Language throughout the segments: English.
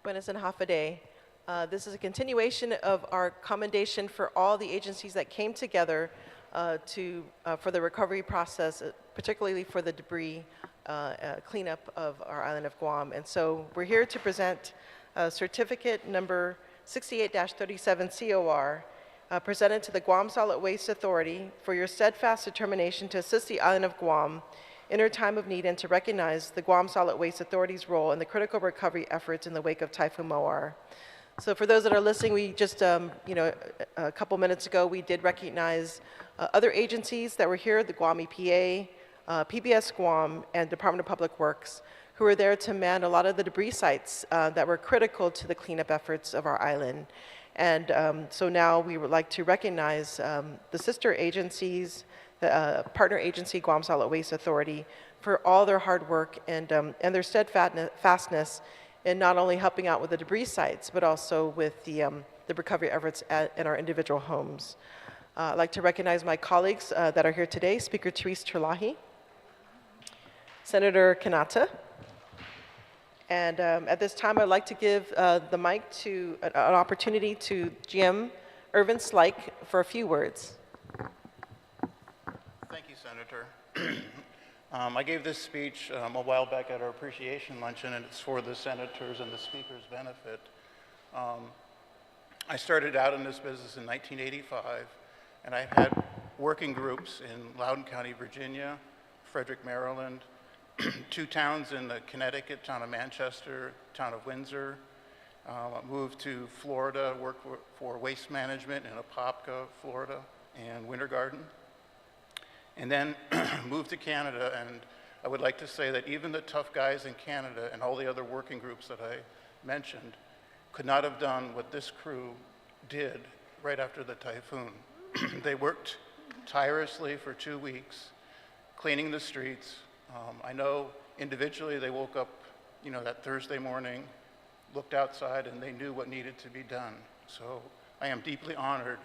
Buenas and half a day. This is a continuation of our commendation for all the agencies that came together for the recovery process, particularly for the debris cleanup of our island of Guam. And so we're here to present certificate number 68-37 COR presented to the Guam Solid Waste Authority for your steadfast determination to assist the island of Guam in her time of need and to recognize the Guam Solid Waste Authority's role in the critical recovery efforts in the wake of Typhoon Mawar. So for those that are listening, we just, a couple minutes ago, we did recognize other agencies that were here, the Guam EPA, PBS Guam, and Department of Public Works, who were there to man a lot of the debris sites that were critical to the cleanup efforts of our island. And so now we would like to recognize the sister agencies, the partner agency, Guam Solid Waste Authority, for all their hard work and their steadfastness in not only helping out with the debris sites, but also with the recovery efforts in our individual homes. I'd like to recognize my colleagues that are here today, Speaker Therese Terlahi, Senator Kanata, and at this time I'd like to give the mic to an opportunity to GM Irvin Slike for a few words. Thank you, Senator. I gave this speech a while back at our appreciation luncheon, and it's for the senators and the speaker's benefit. I started out in this business in 1985, and I've had working groups in Loudoun County, Virginia, Frederick, Maryland, two towns in Connecticut, town of Manchester, town of Windsor. I moved to Florida, worked for waste management in Apopka, Florida, and Winter Garden. And then moved to Canada, and I would like to say that even the tough guys in Canada and all the other working groups that I mentioned could not have done what this crew did right after the typhoon. They worked tirelessly for 2 weeks, cleaning the streets. I know individually they woke up, that Thursday morning, looked outside, and they knew what needed to be done. So I am deeply honored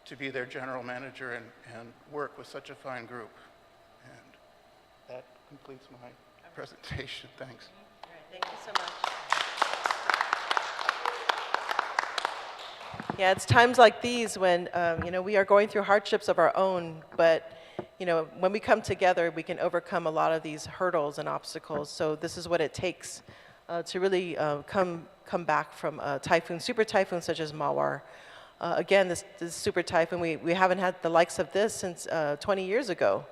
to be their general manager and work with such a fine group. And that completes my presentation. Thanks. All right, thank you so much. Yeah, it's times like these when, we are going through hardships of our own, but, when we come together, we can overcome a lot of these hurdles and obstacles. So this is what it takes to really come back from a typhoon, super typhoon such as Mawar. Again, this super typhoon, we haven't had the likes of this since 20 years ago.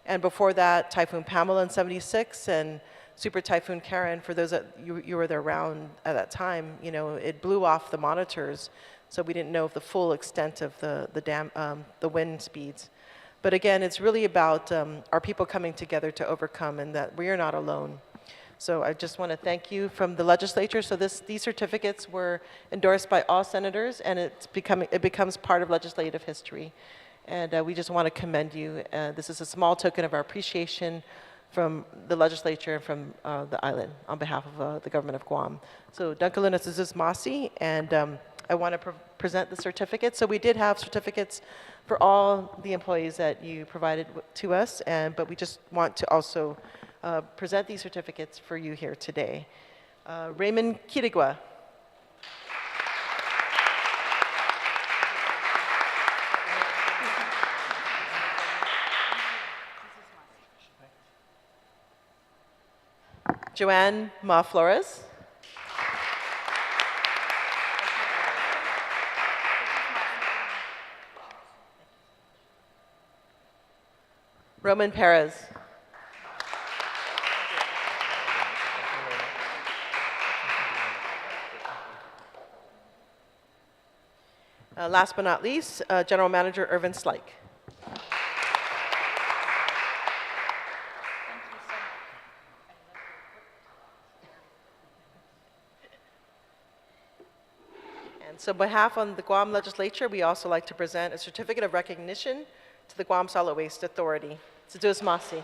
And before that, Typhoon Pamela in '76 and Super Typhoon Karen, for those that you were there around at that time, it blew off the monitors, so we didn't know the full extent of the wind speeds. But again, it's really about our people coming together to overcome, and that we are not alone. So I just want to thank you from the legislature. So these certificates were endorsed by all senators, and it becomes part of legislative history. And we just want to commend you. This is a small token of our appreciation from the legislature and from the island on behalf of the government of Guam. So Dunkaluna Suzus Masi, and I want to present the certificate. So we did have certificates for all the employees that you provided to us, but we just want to also present these certificates for you here today. Raymond Kirigua. Joanne Ma Flores. Roman Perez. Last but not least, General Manager Irvin Slike. And so on behalf of the Guam Legislature, we also like to present a certificate of recognition to the Guam Solid Waste Authority. Suzus Masi.